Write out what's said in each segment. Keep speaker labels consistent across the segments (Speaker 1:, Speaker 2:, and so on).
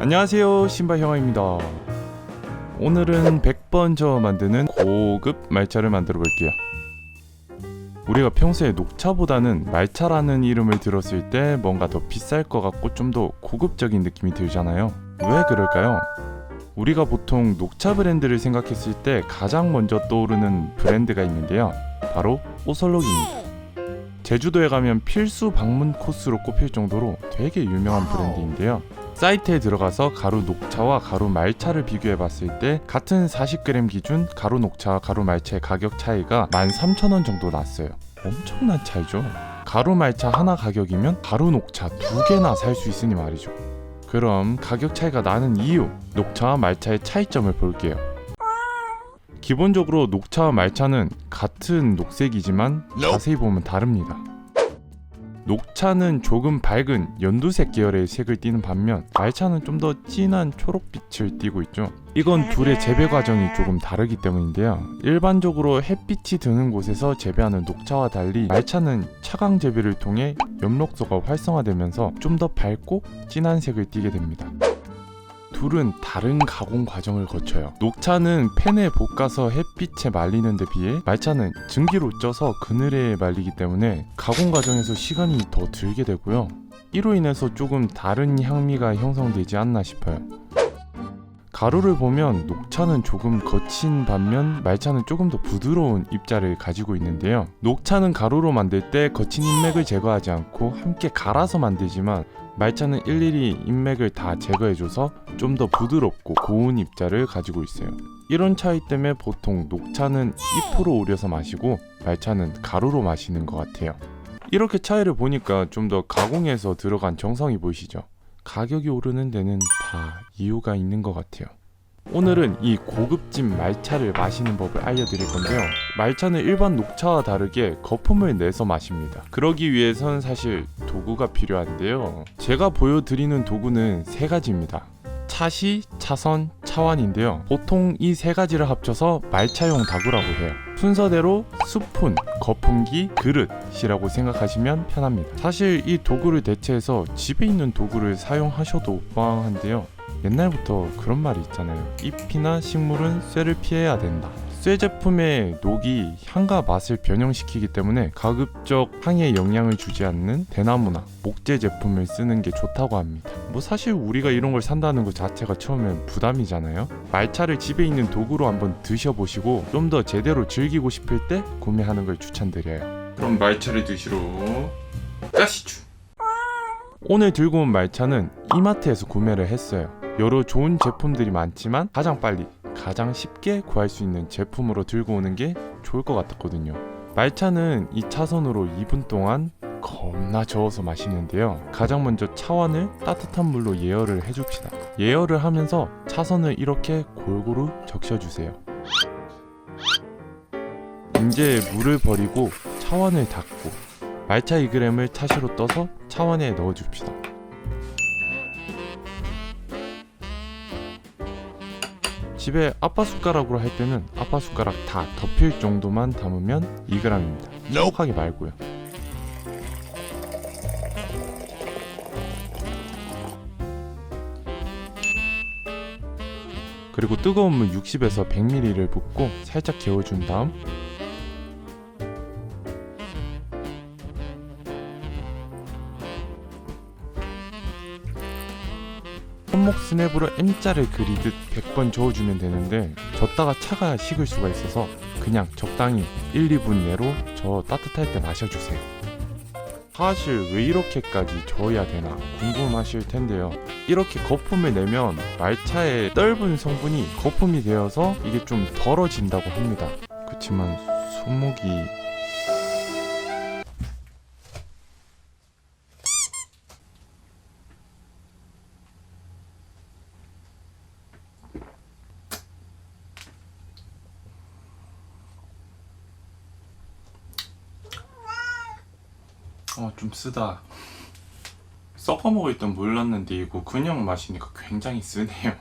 Speaker 1: 안녕하세요, 신바형아입니다. 오늘은 100번 저어 만드는 고급 말차를 만들어 볼게요. 우리가 평소에 녹차보다는 말차라는 이름을 들었을 때 뭔가 더 비쌀 것 같고 좀 더 고급적인 느낌이 들잖아요. 왜 그럴까요? 우리가 보통 녹차 브랜드를 생각했을 때 가장 먼저 떠오르는 브랜드가 있는데요, 바로 오설록입니다. 제주도에 가면 필수 방문 코스로 꼽힐 정도로 되게 유명한 브랜드인데요, 사이트에 들어가서 가루 녹차와 가루 말차를 비교해 봤을 때 같은 40g 기준 가루 녹차와 가루 말차의 가격 차이가 13,000원 정도 났어요. 엄청난 차이죠. 가루 말차 하나 가격이면 가루 녹차 2개나 살 수 있으니 말이죠. 그럼 가격 차이가 나는 이유, 녹차와 말차의 차이점을 볼게요. 기본적으로 녹차와 말차는 같은 녹색이지만 자세히 보면 다릅니다. 녹차는 조금 밝은 연두색 계열의 색을 띠는 반면 말차는 좀 더 진한 초록빛을 띠고 있죠. 이건 둘의 재배 과정이 조금 다르기 때문인데요, 일반적으로 햇빛이 드는 곳에서 재배하는 녹차와 달리 말차는 차광 재배를 통해 엽록소가 활성화되면서 좀 더 밝고 진한 색을 띠게 됩니다. 둘은 다른 가공 과정을 거쳐요. 녹차는 팬에 볶아서 햇빛에 말리는 데 비해 말차는 증기로 쪄서 그늘에 말리기 때문에 가공 과정에서 시간이 더 들게 되고요, 이로 인해서 조금 다른 향미가 형성되지 않나 싶어요. 가루를 보면 녹차는 조금 거친 반면 말차는 조금 더 부드러운 입자를 가지고 있는데요, 녹차는 가루로 만들 때 거친 인맥을 제거하지 않고 함께 갈아서 만들지만 말차는 일일이 인맥을 다 제거해줘서 좀 더 부드럽고 고운 입자를 가지고 있어요. 이런 차이 때문에 보통 녹차는 잎으로 우려서 마시고 말차는 가루로 마시는 것 같아요. 이렇게 차이를 보니까 좀 더 가공에서 들어간 정성이 보이시죠? 가격이 오르는 데는 다 이유가 있는 것 같아요. 오늘은 이 고급진 말차를 마시는 법을 알려드릴 건데요, 말차는 일반 녹차와 다르게 거품을 내서 마십니다. 그러기 위해선 사실 도구가 필요한데요, 제가 보여드리는 도구는 3가지입니다. 차시, 차선, 차완인데요, 보통 이 3가지를 합쳐서 말차용 다구라고 해요. 순서대로 스푼, 거품기, 그릇이라고 생각하시면 편합니다. 사실 이 도구를 대체해서 집에 있는 도구를 사용하셔도 무방한데요, 옛날부터 그런 말이 있잖아요. 잎이나 식물은 쇠를 피해야 된다. 쇠 제품의 녹이 향과 맛을 변형시키기 때문에 가급적 향에 영향을 주지 않는 대나무나 목재 제품을 쓰는 게 좋다고 합니다. 사실 우리가 이런 걸 산다는 것 자체가 처음엔 부담이잖아요. 말차를 집에 있는 도구로 한번 드셔보시고 좀 더 제대로 즐기고 싶을 때 구매하는 걸 추천드려요. 그럼 말차를 드시러 가시죠. 오늘 들고 온 말차는 이마트에서 구매를 했어요. 여러 좋은 제품들이 많지만 가장 빨리, 가장 쉽게 구할 수 있는 제품으로 들고 오는 게 좋을 것 같았거든요. 말차는 이 차선으로 2분 동안 겁나 저어서 마시는데요, 가장 먼저 차완을 따뜻한 물로 예열을 해줍시다. 예열을 하면서 차선을 이렇게 골고루 적셔주세요. 이제 물을 버리고 차완을 닫고 말차 2g을 차시로 떠서 차완에 넣어줍시다. 집에 아빠 숟가락으로 할 때는 아빠 숟가락 다 덮일 정도만 담으면 2g입니다. 정확하게 말고요. 그리고 뜨거운 물 60에서 100ml를 붓고 살짝 개워준 다음 손목 스냅으로 M자를 그리듯 100번 저어주면 되는데 젓다가 차가 식을 수가 있어서 그냥 적당히 1, 2분 내로 저어 따뜻할 때 마셔주세요. 사실 왜 이렇게까지 저어야 되나 궁금하실 텐데요, 이렇게 거품을 내면 말차의 떫은 성분이 거품이 되어서 이게 좀 덜어진다고 합니다. 그치만 손목이 좀 쓰다. 섞어 먹을 땐 몰랐는데 이거 그냥 마시니까 굉장히 쓰네요.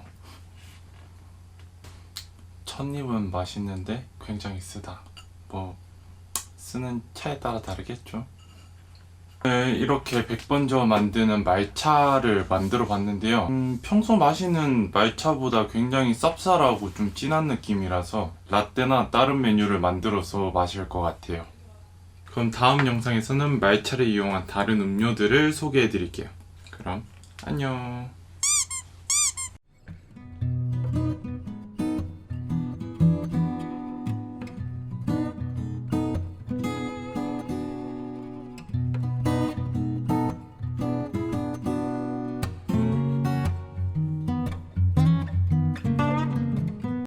Speaker 1: 첫입은 맛있는데 굉장히 쓰다. 쓰는 차에 따라 다르겠죠. 네, 이렇게 100번 저어 만드는 말차를 만들어 봤는데요. 평소 마시는 말차보다 굉장히 쌉쌀하고 좀 진한 느낌이라서 라떼나 다른 메뉴를 만들어서 마실 것 같아요. 그럼 다음 영상에서는 말차를 이용한 다른 음료들을 소개해 드릴게요. 그럼 안녕.